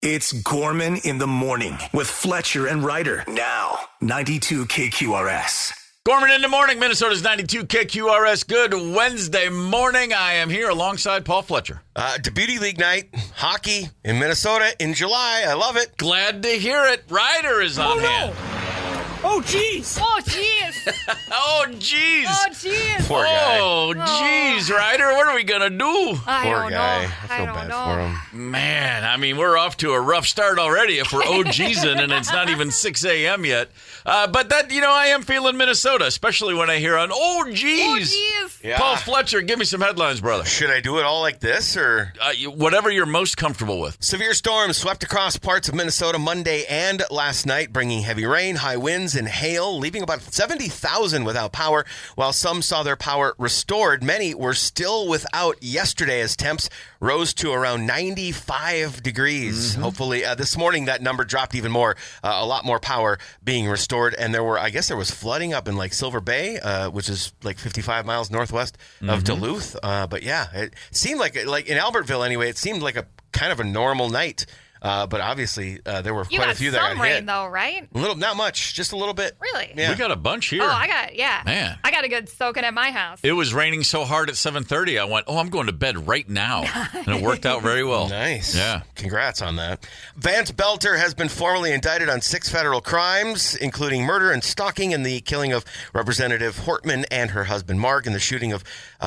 It's Gorman in the Morning with Fletcher and Ryder. Now, 92 KQRS. Gorman in the Morning, Minnesota's 92 KQRS. Good Wednesday morning. I am here alongside Paul Fletcher. The Beauty League night, hockey in Minnesota in July. I love it. Glad to hear it. Ryder is on hand. Oh, jeez. Oh, jeez. Oh, jeez. Oh, jeez. Poor guy. Oh, jeez, Ryder. What are we going to do? I Poor don't guy. know. I feel bad for him. Man, I mean, we're off to a rough start already if we're OG'ing and it's not even 6 a.m. yet. But that, I am feeling Minnesota, especially when I hear an, oh, Oh, jeez. jeez. Yeah. Paul Fletcher, give me some headlines, brother. Should I do it all like this or? Whatever you're most comfortable with. Severe storms swept across parts of Minnesota Monday and last night, bringing heavy rain, high winds, and hail, leaving about 70,000 without power. While some saw their power restored, many were still without yesterday as temps rose to around 95 degrees. Hopefully, this morning that number dropped even more, a lot more power being restored. And there was flooding up in like Silver Bay, which is like 55 miles northwest of Duluth. But yeah, it seemed like in Albertville anyway, it seemed like a kind of a normal night. But obviously, there were quite a few that got hit. You got some rain, though, right? Not much, just a little bit. Really? Yeah. We got a bunch here. Man. Man. I got a good soaking at my house. It was raining so hard at 7:30, I went, I'm going to bed right now. And it worked out very well. Nice. Yeah. Congrats on that. Vance Belter has been formally indicted on 6 federal crimes, including murder and stalking and the killing of Representative Hortman and her husband Mark and the shooting of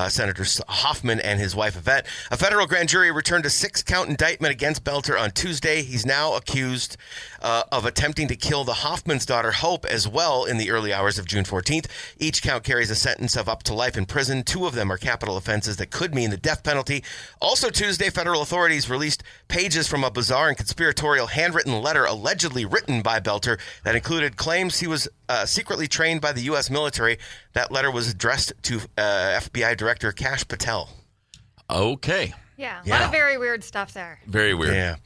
Senator Hoffman and his wife Yvette. A federal grand jury returned a 6-count indictment against Belter on Tuesday. He's now accused of attempting to kill the Hoffman's daughter Hope as well in the early hours of June 14th. Each count carries a sentence of up to life in prison. 2 of them are capital offenses that could mean the death penalty. Also Tuesday, federal authorities released pages from a bizarre and conspiratorial handwritten letter allegedly written by Belter that included claims he was secretly trained by the U.S. military. That letter was addressed to FBI Director Kash Patel. Okay. Yeah, a lot of very weird stuff there. Very weird. Yeah.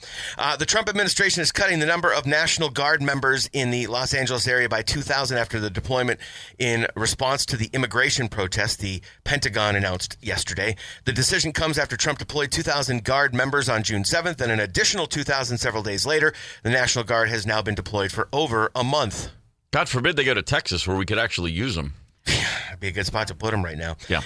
The Trump administration is cutting the number of National Guard members in the Los Angeles area by 2,000 after the deployment in response to the immigration protests the Pentagon announced yesterday. The decision comes after Trump deployed 2,000 Guard members on June 7th and an additional 2,000 several days later. The National Guard has now been deployed for over a month. God forbid they go to Texas where we could actually use them. That'd be a good spot to put them right now. Yeah.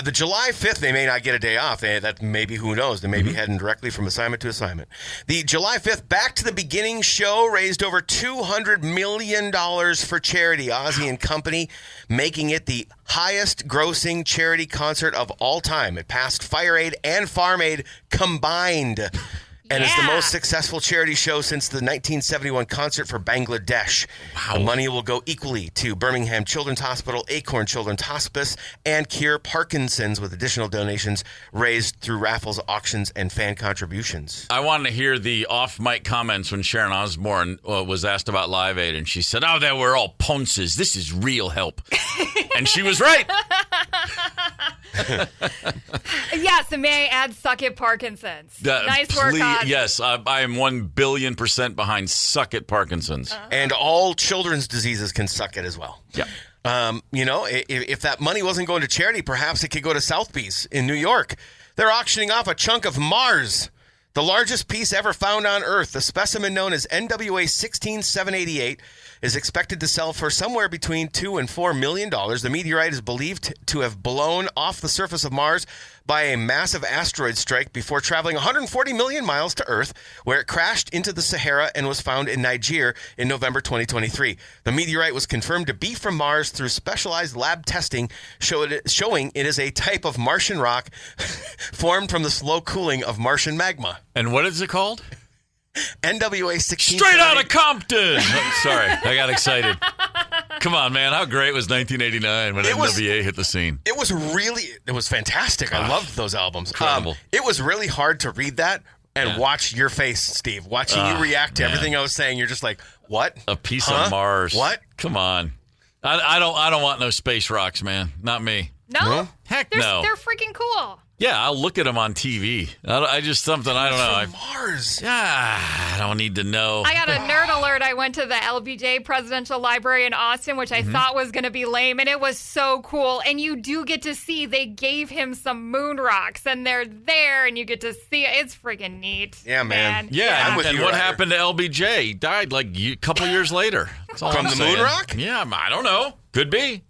The July 5th, they may not get a day off. That maybe, who knows? They may be heading directly from assignment to assignment. The July 5th Back to the Beginning show raised over $200 million for charity. Ozzy and Company making it the highest grossing charity concert of all time. It passed Fire Aid and Farm Aid combined. And it's the most successful charity show since the 1971 concert for Bangladesh. Wow. The money will go equally to Birmingham Children's Hospital, Acorn Children's Hospice, and Cure Parkinson's, with additional donations raised through raffles, auctions, and fan contributions. I wanted to hear the off-mic comments when Sharon Osbourne was asked about Live Aid, and she said, they were all ponces. This is real help. And she was right. Yes, and may I add, suck it, Parkinson's. Nice work, Ozzy. Yes, I am 1,000,000,000% behind suck it, Parkinson's. And all children's diseases can suck it as well. Yeah. If that money wasn't going to charity, perhaps it could go to Sotheby's in New York. They're auctioning off a chunk of Mars, the largest piece ever found on Earth. The specimen known as NWA 16788 is expected to sell for somewhere between $2 and $4 million. The meteorite is believed to have blown off the surface of Mars by a massive asteroid strike before traveling 140 million miles to Earth, where it crashed into the Sahara and was found in Niger in November 2023. The meteorite was confirmed to be from Mars through specialized lab testing, showing it is a type of Martian rock formed from the slow cooling of Martian magma. And what is it called? NWA 16. Straight out of Compton. Sorry, I got excited. Come on, man. How great was 1989 when NWA hit the scene? It was fantastic. I loved those albums. Incredible. It was really hard to read that and watch your face, Steve. Watching you react to everything I was saying, you're just like, what? A piece of Mars. What? Come on. I don't want no space rocks, man. Not me. No? Heck no. They're freaking cool. Yeah, I'll look at them on TV. I just something I don't know. From Mars. Yeah, I don't need to know. I got a nerd alert. I went to the LBJ Presidential Library in Austin, which I thought was going to be lame, and it was so cool. And you do get to see, they gave him some moon rocks, and they're there, and you get to see it. It's freaking neat. Yeah, man. Yeah, I'm with and you, what Ryder. happened to LBJ? He died like a couple years later. That's all From I'm the saying. moon rock? Yeah, I don't know. Could be.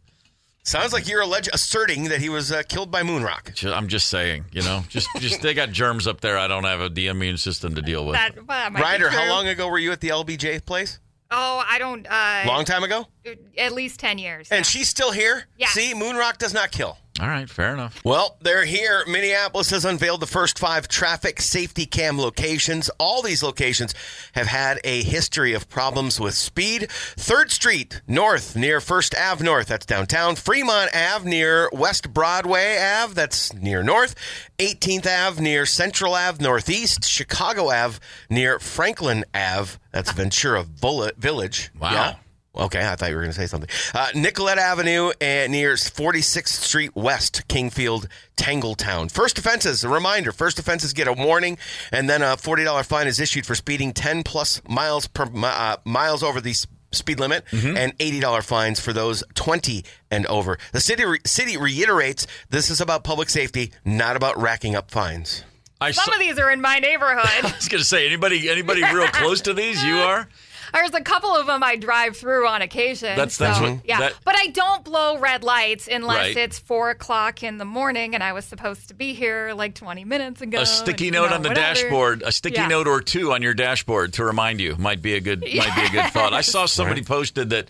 Sounds like you're asserting that he was killed by moon rock. I'm just saying, just they got germs up there. I don't have the immune system to deal with. That might be Ryder, how true. long ago were you at the LBJ place? Oh, I don't. Long time ago? At least 10 years. And she's still here? Yeah. See, moon rock does not kill. All right, fair enough. Well, they're here. Minneapolis has unveiled the first 5 traffic safety cam locations. All these locations have had a history of problems with speed. 3rd Street North near 1st Ave North, that's downtown. Fremont Ave near West Broadway Ave, that's near North. 18th Ave near Central Ave Northeast. Chicago Ave near Franklin Ave, that's Ventura Village. Wow. Yeah. Okay, I thought you were going to say something. Nicollet Avenue near 46th Street West, Kingfield, Tangletown. First offenses, a reminder, first offenses get a warning, and then a $40 fine is issued for speeding 10 plus miles miles over the speed limit, and $80 fines for those 20 and over. The city reiterates this is about public safety, not about racking up fines. Some of these are in my neighborhood. I was going to say, anybody real close to these? You are? There's a couple of them I drive through on occasion. That's so, what. Yeah, That, but I don't blow red lights unless Right. it's 4:00 in the morning, and I was supposed to be here like 20 minutes ago. a sticky and, note on the whatever. dashboard, a sticky Yeah. note or two on your dashboard to remind you might be a good thought. I saw somebody posted that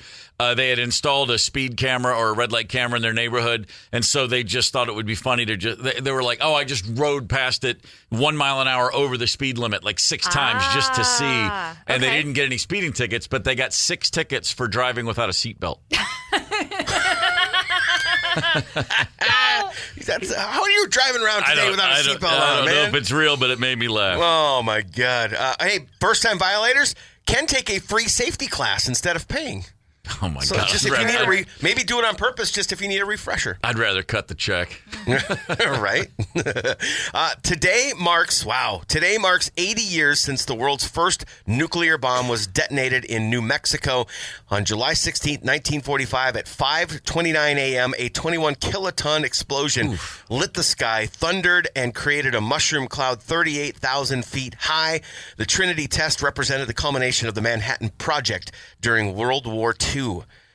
they had installed a speed camera or a red light camera in their neighborhood, and so they just thought it would be funny to they were like, "Oh, I just rode past it 1 mile an hour over the speed limit like 6 times just to see," and they okay. didn't get any speeding tickets, but they got 6 tickets for driving without a seatbelt. How are you driving around today without a seatbelt I on, don't man? know if it's real, but it made me laugh. Oh, my God. Hey, first-time violators can take a free safety class instead of paying. Oh my So God! just if you need maybe do it on purpose just if you need a refresher. I'd rather cut the check. Right? Today marks 80 years since the world's first nuclear bomb was detonated in New Mexico on July 16th, 1945 at 5:29 a.m. A 21 kiloton explosion lit the sky, thundered, and created a mushroom cloud 38,000 feet high. The Trinity test represented the culmination of the Manhattan Project during World War II.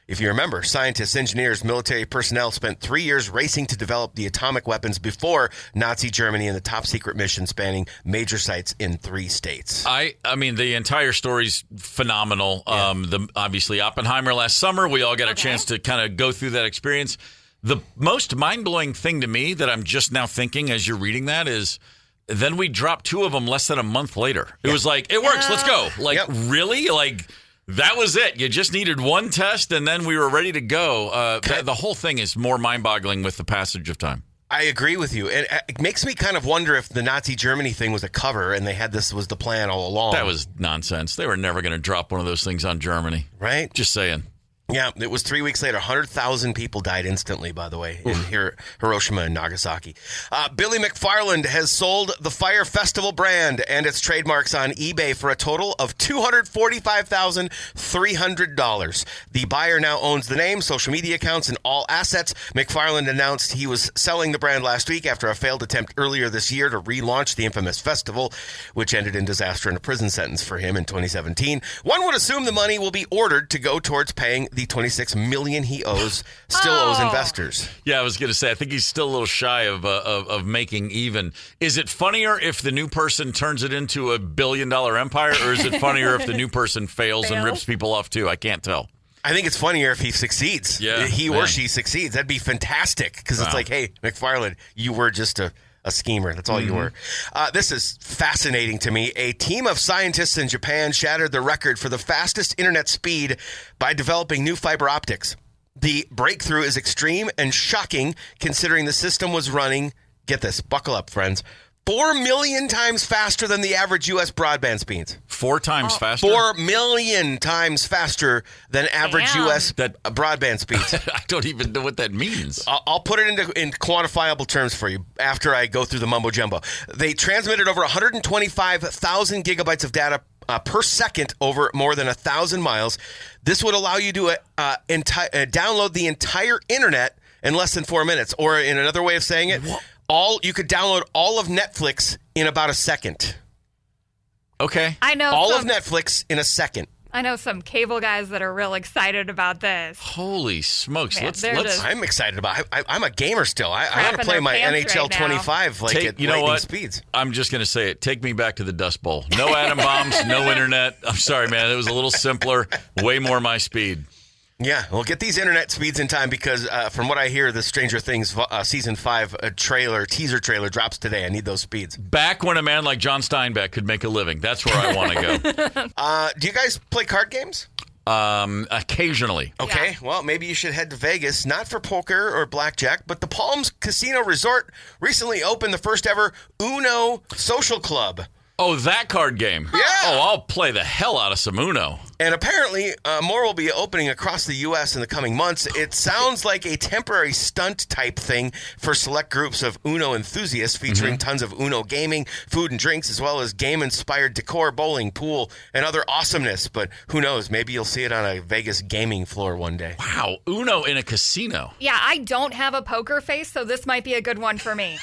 If you remember, scientists, engineers, military personnel spent 3 years racing to develop the atomic weapons before Nazi Germany in the top secret mission spanning major sites in 3 states. I mean, the entire story's phenomenal. Yeah. Obviously, Oppenheimer last summer, we all got a chance to kind of go through that experience. The most mind-blowing thing to me that I'm just now thinking as you're reading that is then we dropped 2 of them less than a month later. It was like, it works, let's go. Like, really? Like... That was it. You just needed one test, and then we were ready to go. The whole thing is more mind-boggling with the passage of time. I agree with you. And it makes me kind of wonder if the Nazi Germany thing was a cover and they had this was the plan all along. That was nonsense. They were never going to drop one of those things on Germany. Right? Just saying. Yeah, it was 3 weeks later. 100,000 people died instantly, by the way, in Hiroshima and Nagasaki. Billy McFarland has sold the Fire Festival brand and its trademarks on eBay for a total of $245,300. The buyer now owns the name, social media accounts, and all assets. McFarland announced he was selling the brand last week after a failed attempt earlier this year to relaunch the infamous festival, which ended in disaster and a prison sentence for him in 2017. One would assume the money will be ordered to go towards paying the $26 million he owes investors. Yeah, I was going to say, I think he's still a little shy of making even. Is it funnier if the new person turns it into a billion-dollar empire, or is it funnier if the new person fails and rips people off too? I can't tell. I think it's funnier if he succeeds. Yeah, he or she succeeds. That'd be fantastic because it's like, hey, McFarland, you were just a schemer. That's all you were. This is fascinating to me. A team of scientists in Japan shattered the record for the fastest internet speed by developing new fiber optics. The breakthrough is extreme and shocking considering the system was running, get this, buckle up, friends, 4 million times faster than the average U.S. broadband speeds. 4 times faster? 4 million times faster than average U.S. broadband speeds. I don't even know what that means. I'll put it in quantifiable terms for you after I go through the mumbo jumbo. They transmitted over 125,000 gigabytes of data per second over more than 1,000 miles. This would allow you to download the entire internet in less than 4 minutes. Or in another way of saying it, you could download all of Netflix in about a second. Okay. I know all of Netflix in a second. I know some cable guys that are real excited about this. Holy smokes. Man, let's I'm excited about it. I'm a gamer still. I want to play my NHL 25 at lightning speeds. I'm just going to say it. Take me back to the Dust Bowl. No atom bombs, no internet. I'm sorry, man. It was a little simpler, way more my speed. Yeah, well, get these internet speeds in time because from what I hear, the Stranger Things Season 5 teaser trailer drops today. I need those speeds. Back when a man like John Steinbeck could make a living. That's where I want to go. Do you guys play card games? Occasionally. Okay, yeah. Well, maybe you should head to Vegas, not for poker or blackjack, but the Palms Casino Resort recently opened the first ever Uno social club. Oh, that card game. Yeah. Oh, I'll play the hell out of some Uno. And apparently, more will be opening across the U.S. in the coming months. It sounds like a temporary stunt type thing for select groups of Uno enthusiasts, featuring tons of Uno gaming, food and drinks, as well as game-inspired decor, bowling, pool, and other awesomeness. But who knows? Maybe you'll see it on a Vegas gaming floor one day. Wow, Uno in a casino. Yeah, I don't have a poker face, so this might be a good one for me.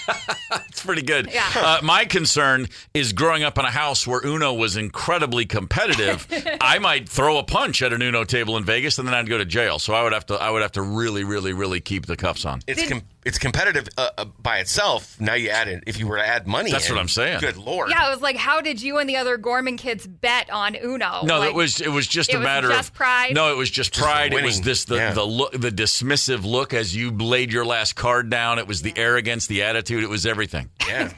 It's pretty good. Yeah. My concern is growing up in a house where Uno was incredibly competitive. I might throw a punch at an Uno table in Vegas, and then I'd go to jail. So I would have to really, really, really keep the cuffs on. It's competitive by itself. Now you add it if you were to add money. That's what I'm saying. Good Lord. Yeah, I was like, how did you and the other Gorman kids bet on Uno? No, like, it was just a matter just of pride. No, it was just pride. It was this the look, the dismissive look as you laid your last card down. It was the arrogance, the attitude. It was everything. Yeah.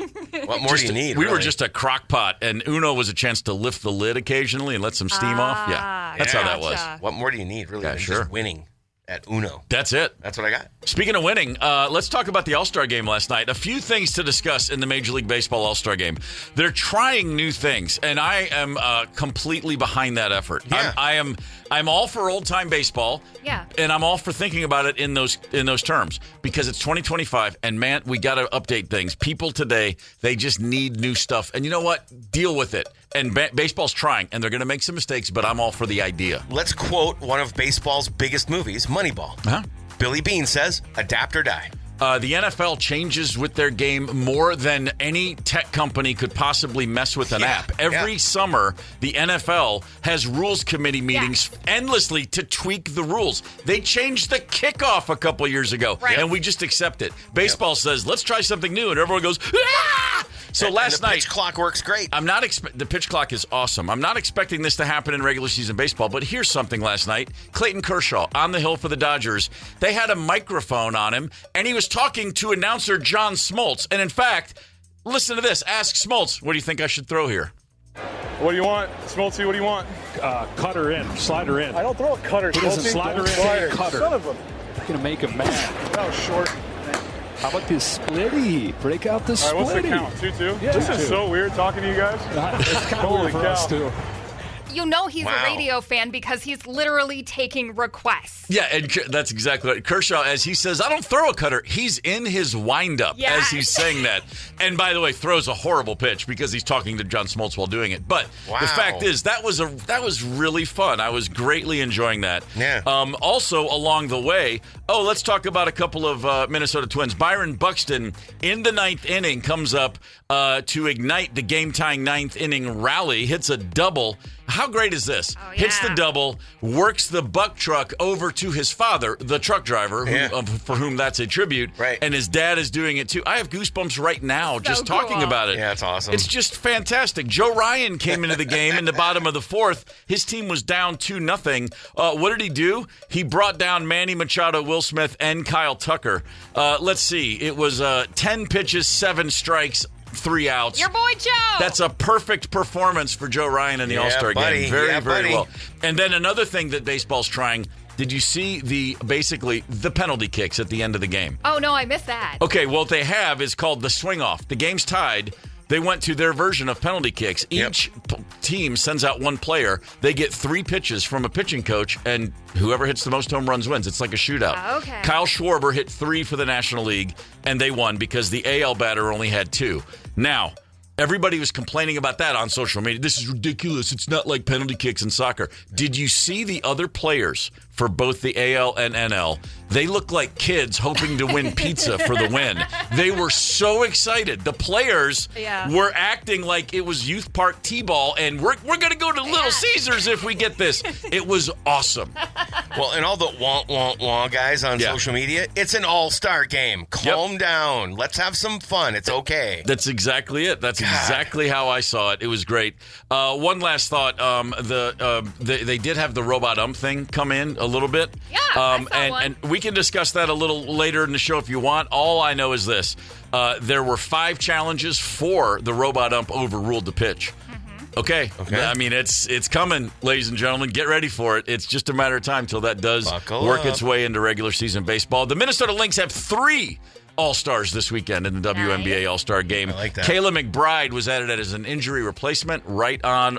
What more do you need? We really? were just a crock pot, and Uno was a chance to lift the lid occasionally and let some steam off. Yeah, that's how that was. What more do you need, really? Yeah, than sure. Just winning at Uno. That's it. That's what I got. Speaking of winning, let's talk about the All-Star Game last night. A few things to discuss in the Major League Baseball All-Star Game. They're trying new things, and I am completely behind that effort. Yeah. I'm all for old-time baseball. Yeah. And I'm all for thinking about it in those terms because it's 2025, and man, we got to update things. People today, they just need new stuff, and you know what? Deal with it. And baseball's trying, and they're going to make some mistakes, but I'm all for the idea. Let's quote one of baseball's biggest movies, Moneyball. Huh? Billy Beane says, "Adapt or die." The NFL changes with their game more than any tech company could possibly mess with an app. Every summer, the NFL has rules committee meetings endlessly to tweak the rules. They changed the kickoff a couple years ago, and we just accept it. Baseball says, let's try something new, and everyone goes, ah! So last the night, pitch clock works great. the pitch clock is awesome. I'm not expecting this to happen in regular season baseball, but here's something last night. Clayton Kershaw on the hill for the Dodgers. They had a microphone on him, and he was talking to announcer John Smoltz. And in fact, listen to this. Ask Smoltz, what do you think I should throw here? What do you want? Smoltzy, what do you want? Cutter in, slider in. I don't throw a cutter. He doesn't slider in, Slider. cutter. Son of a... You're going to make him mad. That was short. How about this splitty? Break out the splitty. All right, what's the count? 2-2? Yeah, this 2-2. is so weird talking to you guys. It's kind of Holy weird for cow. us, too. You know he's Wow. a radio fan because he's literally taking requests. Yeah, and that's exactly right. Kershaw, as he says, I don't throw a cutter. He's in his windup as he's saying that. And by the way, throws a horrible pitch because he's talking to John Smoltz while doing it. But the fact is, that was really fun. I was greatly enjoying that. Yeah. Also, along the way, let's talk about a couple of Minnesota Twins. Byron Buxton in the ninth inning comes up to ignite the game-tying ninth inning rally, hits a double. How great is this? Oh, yeah. Hits the double, works the buck truck over to his father, the truck driver, for whom that's a tribute. Right. And his dad is doing it too. I have goosebumps right now just talking cool. about it. Yeah, it's awesome. It's just fantastic. Joe Ryan came into the game in the bottom of the fourth. His team was down 2-0. What did he do? He brought down Manny Machado, Will Smith, and Kyle Tucker. Let's see. It was 10 pitches, 7 strikes, 3 outs. Your boy Joe. That's a perfect performance for Joe Ryan in the All-Star game. Very, very well. And then another thing that baseball's trying, did you see the penalty kicks at the end of the game? Oh, no, I missed that. Okay, well, what they have is called the swing off. The game's tied. They went to their version of penalty kicks. Each team sends out one player. They get 3 pitches from a pitching coach, and whoever hits the most home runs wins. It's like a shootout. Okay. Kyle Schwarber hit 3 for the National League, and they won because the AL batter only had 2. Now, everybody was complaining about that on social media. This is ridiculous. It's not like penalty kicks in soccer. Did you see the other players for both the AL and NL? They looked like kids hoping to win pizza for the win. They were so excited. The players were acting like it was Youth Park T-ball, and we're going to go to Little Caesars if we get this. It was awesome. Well, and all the wah guys on social media, it's an all-star game. Calm down. Let's have some fun. It's okay. That's exactly it. That's exactly how I saw it. It was great. One last thought. They did have the robot ump thing come in a little bit. Yeah, I saw one. And we can discuss that a little later in the show if you want. All I know is this. There were 5 challenges. 4 the robot ump overruled the pitch. Okay. I mean, it's coming, ladies and gentlemen. Get ready for it. It's just a matter of time till that does work its way into regular season baseball. The Minnesota Lynx have 3 All-Stars this weekend in the WNBA All-Star game. I like that. Kayla McBride was added as an injury replacement. Right on.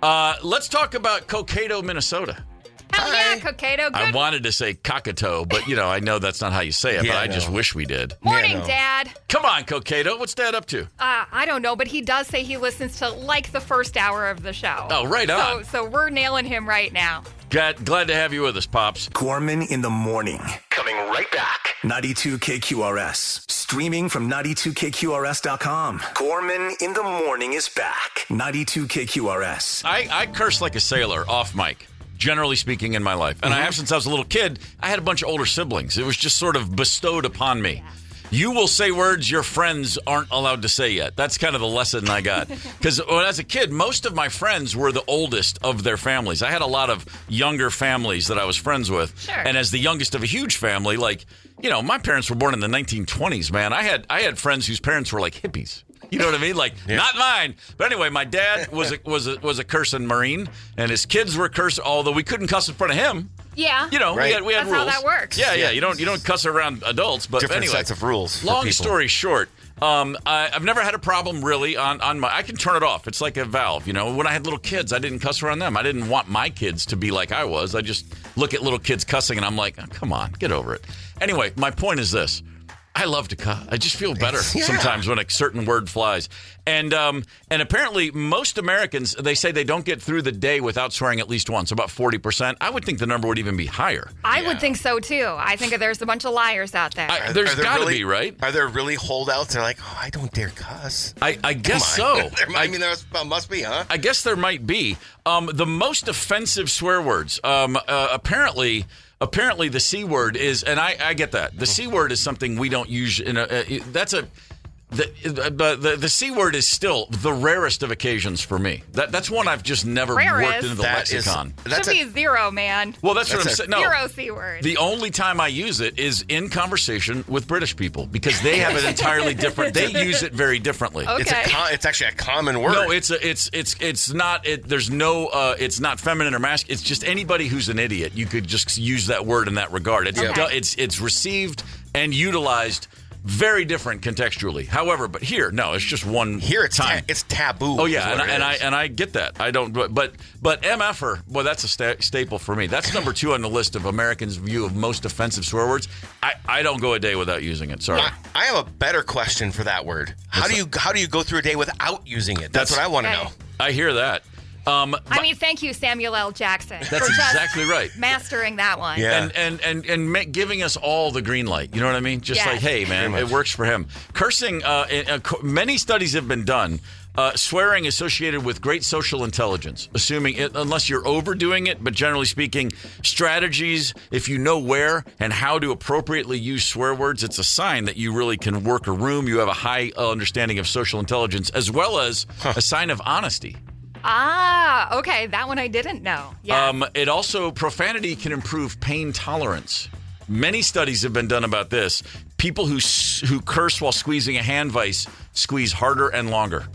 Let's talk about Cokato, Minnesota. Hell yeah, Cokato. Good. I wanted to say Cockatoo, but, I know that's not how you say it, but I just wish we did. Morning, Dad. Come on, Cokato. What's Dad up to? I don't know, but he does say he listens to, the first hour of the show. Oh, right on. So we're nailing him right now. Glad to have you with us, Pops. Gorman in the morning. Coming right back. 92 KQRS. Streaming from 92KQRS.com. Gorman in the morning is back. 92 KQRS. I curse like a sailor off mic, generally speaking, in my life. And I have since I was a little kid. I had a bunch of older siblings. It was just sort of bestowed upon me. You will say words your friends aren't allowed to say yet. That's kind of the lesson I got. Because as a kid, most of my friends were the oldest of their families. I had a lot of younger families that I was friends with. Sure. And as the youngest of a huge family, my parents were born in the 1920s, man. I had friends whose parents were like hippies. You know what I mean? Not mine. But anyway, my dad was a cursing Marine, and his kids were cursing, although we couldn't cuss in front of him. Yeah. We had That's rules. how that works. Yeah. You don't cuss around adults, but Different anyway. sets of rules. Long story short, I've never had a problem really on my. I can turn it off. It's like a valve. When I had little kids, I didn't cuss around them. I didn't want my kids to be like I was. I just look at little kids cussing, and I'm like, oh, come on, get over it. Anyway, my point is this. I love to cuss. I just feel better sometimes when a certain word flies. And apparently most Americans, they say they don't get through the day without swearing at least once, about 40%. I would think the number would even be higher. I would think so, too. I think there's a bunch of liars out there. There's got to be, right? Are there really holdouts? They're like, I don't dare cuss. I guess so. There must be, huh? I guess there might be. The most offensive swear words, apparently the C word is, and I get that. The C word is something we don't use. The C word is still the rarest of occasions for me. That's one I've just never worked into the lexicon. Should be 0, man. Well, that's what I'm saying. No, 0 C word. The only time I use it is in conversation with British people because they have it entirely different. They use it very differently. Okay. It's actually a common word. No, it's not. There's no. It's not feminine or masculine. It's just anybody who's an idiot. You could just use that word in that regard. It's received and utilized very different contextually. However, but here, no, it's just one. Here, time. It's taboo. Oh yeah, and I get that. I don't. But MFer, well, that's a staple for me. That's number 2 on the list of Americans' view of most offensive swear words. I don't go a day without using it. Sorry. I have a better question for that word. How do you go through a day without using it? That's what I want to know. I hear that. Thank you, Samuel L. Jackson. That's exactly right. Mastering that one. Yeah. And giving us all the green light. You know what I mean? Just like, hey, man, it works for him. Cursing, many studies have been done. Swearing associated with great social intelligence, assuming it, unless you're overdoing it, but generally speaking, strategies, if you know where and how to appropriately use swear words, it's a sign that you really can work a room. You have a high understanding of social intelligence, as well as a sign of honesty. Ah, okay. That one I didn't know. Yeah. It also, profanity can improve pain tolerance. Many studies have been done about this. People who curse while squeezing a hand vise squeeze harder and longer.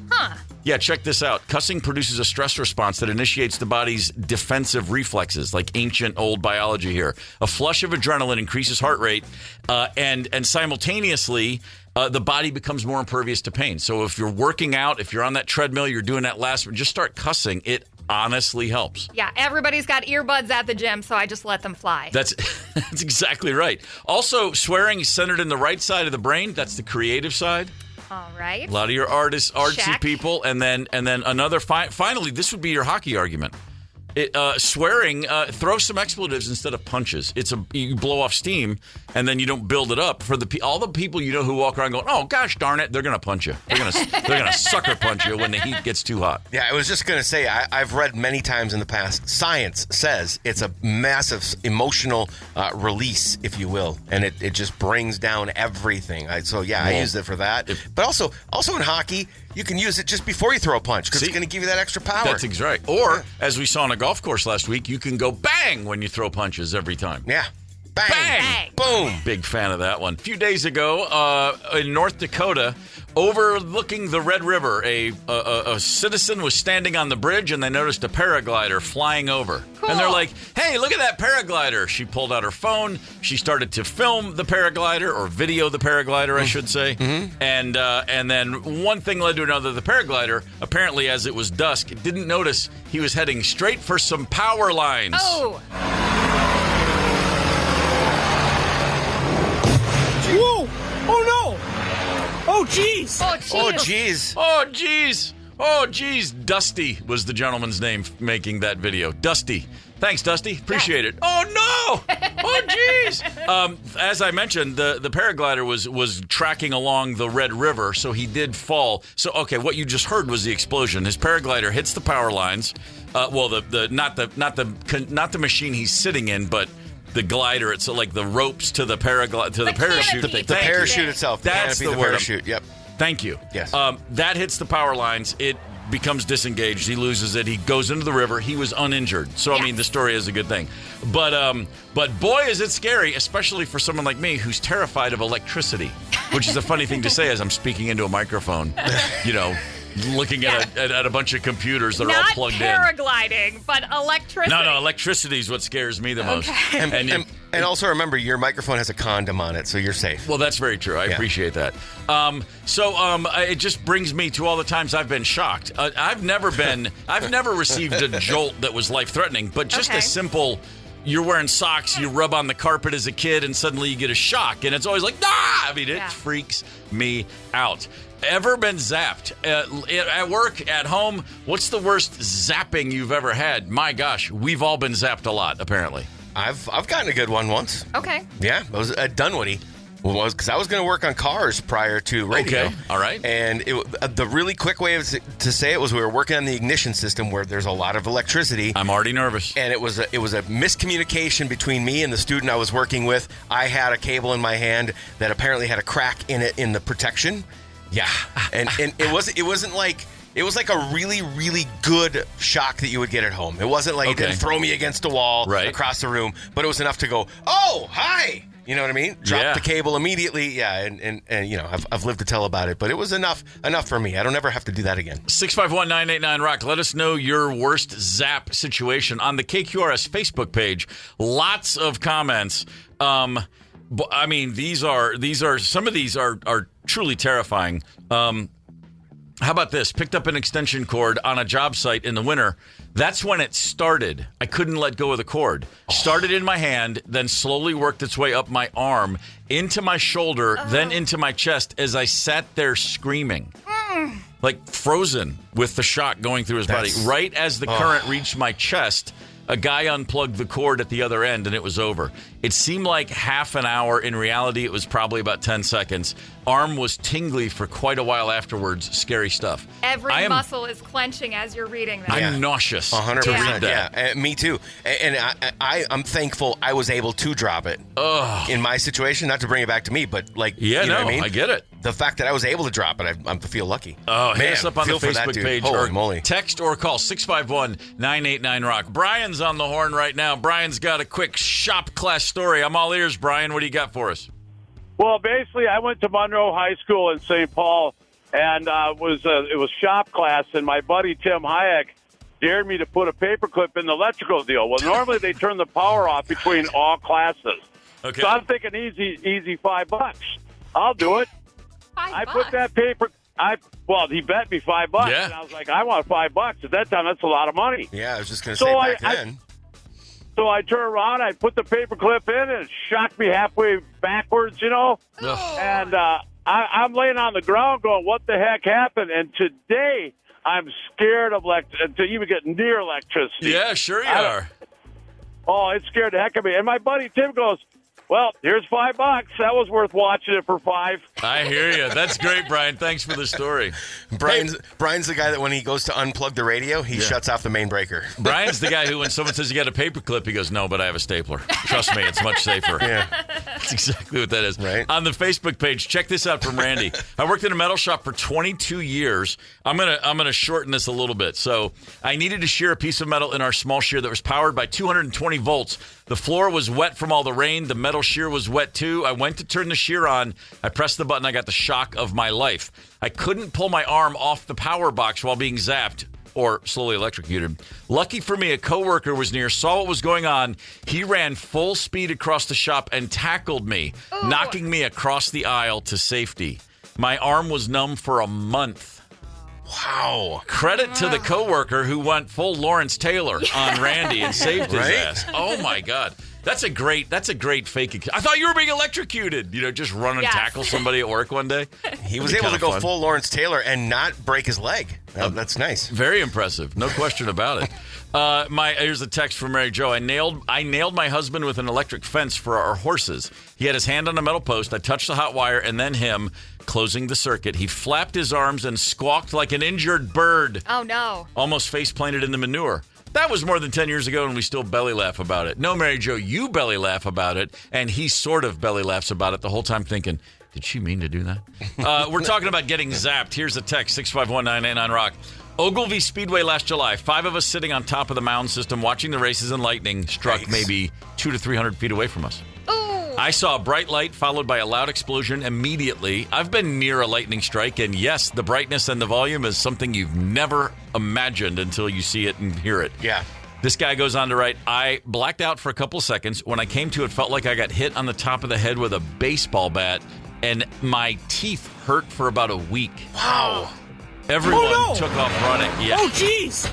Huh. Yeah, check this out. Cussing produces a stress response that initiates the body's defensive reflexes, like ancient old biology here. A flush of adrenaline increases heart rate, and simultaneously, the body becomes more impervious to pain. So if you're working out, if you're on that treadmill, you're doing that last, just start cussing. It honestly helps. Yeah, everybody's got earbuds at the gym, so I just let them fly. That's exactly right. Also, swearing is centered in the right side of the brain. That's the creative side. All right. A lot of your artsy Check. people, and then another. Finally, this would be your hockey argument. Swearing, throw some expletives instead of punches. You blow off steam, and then you don't build it up. For all the people you know who walk around going, "Oh gosh darn it," they're gonna punch you. They're gonna sucker punch you when the heat gets too hot. Yeah, I was just gonna say I've read many times in the past. Science says it's a massive emotional release, if you will, and it just brings down everything. I use it for that. But also in hockey, you can use it just before you throw a punch because it's going to give you that extra power. That's exactly right. Or, as we saw on a golf course last week, you can go bang when you throw punches every time. Yeah. Bang. Bang. Boom. Big fan of that one. A few days ago, in North Dakota, overlooking the Red River, a citizen was standing on the bridge and they noticed a paraglider flying over. Cool. And they're like, "Hey, look at that paraglider." She pulled out her phone. She started to film the paraglider, or video the paraglider, I should say. Mm-hmm. And then one thing led to another. The paraglider, apparently as it was dusk, didn't notice he was heading straight for some power lines. Oh. Whoa! Oh no! Oh jeez! Oh, jeez. Oh, jeez. Oh, jeez. Oh, geez. Dusty was the gentleman's name making that video. Dusty. Thanks, Dusty. Appreciate it. Oh, no. Oh, jeez. As I mentioned, the paraglider was tracking along the Red River, so he did fall. So, okay, what you just heard was the explosion. His paraglider hits the power lines. Not the machine he's sitting in, but the glider. It's like the ropes to the parachute. The parachute itself. That's the word. Parachute. Yep. Thank you. Yes. That hits the power lines. It becomes disengaged. He loses it. He goes into the river. He was uninjured. So, I mean, the story is a good thing. But boy, is it scary, especially for someone like me who's terrified of electricity, which is a funny thing to say as I'm speaking into a microphone, looking at a bunch of computers that are all plugged Not paragliding, but electricity. No, electricity is what scares me the most. And also remember, your microphone has a condom on it, so you're safe. Well, that's very true. I appreciate that. It just brings me to all the times I've been shocked. I've never received a jolt that was life-threatening, but just a simple, you're wearing socks, you rub on the carpet as a kid, and suddenly you get a shock, and it's always like, ah! I mean, it freaks me out. Ever been zapped? At work, at home, what's the worst zapping you've ever had? My gosh, we've all been zapped a lot, apparently. I've gotten a good one once. Okay. Yeah, it was at Dunwoody. Because I was going to work on cars prior to radio. Okay, all right. And the really quick way to say it was we were working on the ignition system where there's a lot of electricity. I'm already nervous. And it was a miscommunication between me and the student I was working with. I had a cable in my hand that apparently had a crack in it in the protection. Yeah, and it wasn't like. It was like a really, really good shock that you would get at home. It wasn't like it didn't throw me against a wall across the room, but it was enough to go, oh, hi. You know what I mean? Drop the cable immediately. Yeah, and I've lived to tell about it, but it was enough for me. I don't ever have to do that again. 651-989-ROCK. Let us know your worst zap situation on the KQRS Facebook page. Lots of comments. I mean, some of these are truly terrifying. How about this? Picked up an extension cord on a job site in the winter. That's when it started. I couldn't let go of the cord. Started in my hand, then slowly worked its way up my arm, into my shoulder, then into my chest as I sat there screaming. Like frozen with the shock going through his body. Right as the current reached my chest, a guy unplugged the cord at the other end, and it was over. It seemed like half an hour. In reality, it was probably about 10 seconds. Arm was tingly for quite a while afterwards. Scary stuff. Every muscle is clenching as you're reading that. I'm nauseous 100%, to read that. Yeah, me too. And I'm thankful I was able to drop it in my situation. Not to bring it back to me, but what I mean? I get it. The fact that I was able to drop it, I feel lucky. Hit us up on the Facebook page Holy moly. Text or call 651-989-ROCK. Brian's on the horn right now. Brian's got a quick shop class story. I'm all ears, Brian. What do you got for us? Well, basically, I went to Monroe High School in St. Paul, and it was shop class, and my buddy Tim Hayek dared me to put a paperclip in the electrical deal. Well, normally they turn the power off between all classes. Okay. So I'm thinking easy $5. I'll do it. I put that paper. He bet me $5, Yeah. and I was like, I want $5. At that time, that's a lot of money. Yeah, I was just going to say back then. So I turn around, I put the paper clip in, and it shocked me halfway backwards, And I'm laying on the ground going, what the heck happened? And today, I'm scared of to even get near electricity. Yeah, sure you are. Oh, it scared the heck of me. And my buddy Tim goes, well, here's $5. That was worth watching it for $5. I hear you. That's great, Brian. Thanks for the story. Brian's the guy that when he goes to unplug the radio, he shuts off the main breaker. Brian's the guy who, when someone says you got a paper clip, he goes, no, but I have a stapler. Trust me, it's much safer. Yeah. That's exactly what that is. Right. On the Facebook page, check this out from Randy. I worked in a metal shop for 22 years. I'm gonna shorten this a little bit. So I needed to shear a piece of metal in our small shear that was powered by 220 volts. The floor was wet from all the rain. The metal shear was wet too. I went to turn the shear on. I pressed the button. I got the shock of my life. I couldn't pull my arm off the power box while being zapped or slowly electrocuted. Lucky for me, a coworker was near, saw what was going on. He ran full speed across the shop and tackled me, knocking me across the aisle to safety. My arm was numb for a month. Wow. Credit to the coworker who went full Lawrence Taylor on Randy and saved his ass. Oh my God. That's a great fake. I thought you were being electrocuted. Just run and tackle somebody at work one day. He was able to go full Lawrence Taylor and not break his leg. That's nice. Very impressive. No question about it. Here's a text from Mary Jo. I nailed my husband with an electric fence for our horses. He had his hand on a metal post. I touched the hot wire and then him closing the circuit. He flapped his arms and squawked like an injured bird. Oh, no. Almost face planted in the manure. That was more than 10 years ago, and we still belly laugh about it. No, Mary Jo, you belly laugh about it, and he sort of belly laughs about it the whole time thinking, did she mean to do that? We're talking about getting zapped. Here's a text, 651-989 Rock. Ogilvy Speedway last July. 5 of us sitting on top of the mound system watching the races, and lightning struck maybe 200 to 300 feet away from us. I saw a bright light followed by a loud explosion immediately. I've been near a lightning strike, and yes, the brightness and the volume is something you've never imagined until you see it and hear it. Yeah. This guy goes on to write, I blacked out for a couple seconds. When I came to, it felt like I got hit on the top of the head with a baseball bat, and my teeth hurt for about a week. Wow. Everyone took off running. Yeah. Oh, jeez.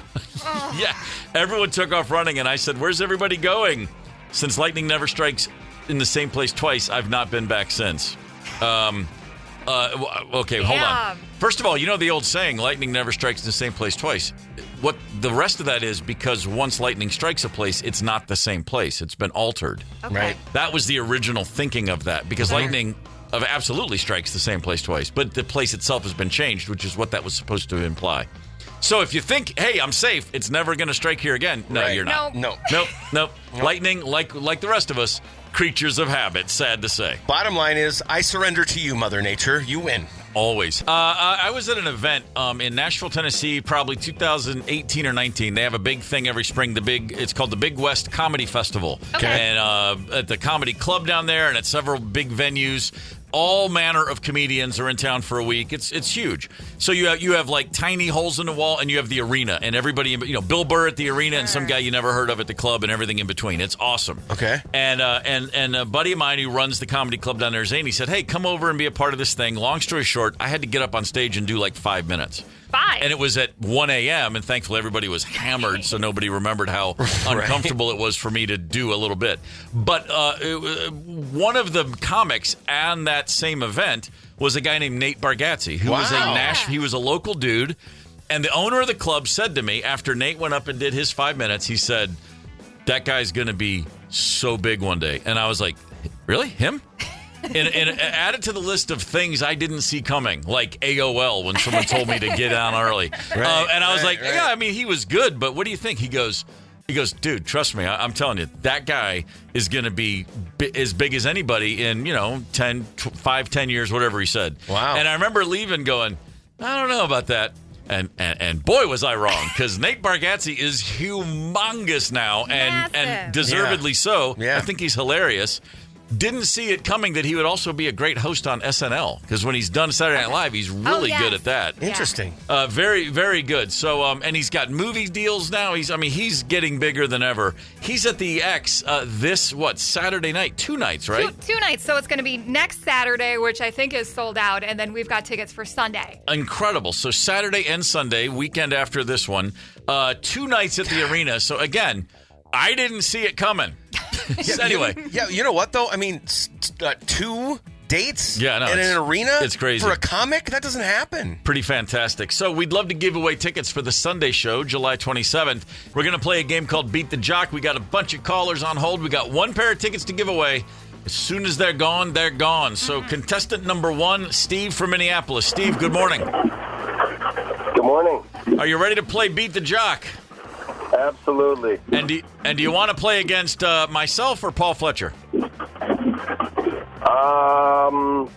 Yeah. Everyone took off running, and I said, where's everybody going? Since lightning never strikes in the same place twice, I've not been back since. Okay, hold on. First of all, the old saying, lightning never strikes in the same place twice. What the rest of that is, because once lightning strikes a place, it's not the same place. It's been altered. Okay. Right. That was the original thinking of that, because lightning absolutely strikes the same place twice, but the place itself has been changed, which is what that was supposed to imply. So if you think, hey, I'm safe, it's never going to strike here again. No, you're not. Nope. Lightning, like the rest of us, creatures of habit, sad to say. Bottom line is, I surrender to you, Mother Nature. You win. Always. I was at an event in Nashville, Tennessee, probably 2018 or 19. They have a big thing every spring. It's called the Big West Comedy Festival. Okay. And at the comedy club down there and at several big venues, all manner of comedians are in town for a week. It's huge. So you have like tiny holes in the wall, and you have the arena, and everybody, Bill Burr at the arena, and some guy you never heard of at the club, and everything in between. It's awesome. Okay. And a buddy of mine who runs the comedy club down there, Zane, he said, hey, come over and be a part of this thing. Long story short, I had to get up on stage and do like 5 minutes. 5? And it was at 1 a.m., and thankfully everybody was hammered, so nobody remembered how uncomfortable it was for me to do a little bit. But one of the comics on that same event was a guy named Nate Bargatze, who was he was a local dude, and the owner of the club said to me, after Nate went up and did his 5 minutes, he said, that guy's going to be so big one day. And I was like, really? Him? And added to the list of things I didn't see coming, like AOL when someone told me to get on early. And I was like, yeah, I mean, he was good, but what do you think? He goes, dude, trust me, I'm telling you, that guy is going to be as big as anybody in, 5-10 years, whatever he said. Wow. And I remember leaving going, I don't know about that. And boy, was I wrong, because Nate Bargatze is humongous now, and deservedly so. Yeah. I think he's hilarious. Didn't see it coming that he would also be a great host on SNL, because when he's done Saturday Night Live, he's really good at that. Interesting. Very, very good. So, and he's got movie deals now. He's getting bigger than ever. He's at the X Saturday night? 2 nights, right? Two nights. So it's going to be next Saturday, which I think is sold out, and then we've got tickets for Sunday. Incredible. So Saturday and Sunday, weekend after this one, 2 nights at the arena. So again, I didn't see it coming. Anyway. Yeah, you know what, though? I mean, 2 dates in an arena? It's crazy. For a comic? That doesn't happen. Pretty fantastic. So we'd love to give away tickets for the Sunday show, July 27th. We're going to play a game called Beat the Jock. We got a bunch of callers on hold. We got 1 pair of tickets to give away. As soon as they're gone, they're gone. So contestant number 1, Steve from Minneapolis. Steve, good morning. Good morning. Are you ready to play Beat the Jock? Absolutely. And do you want to play against myself or Paul Fletcher?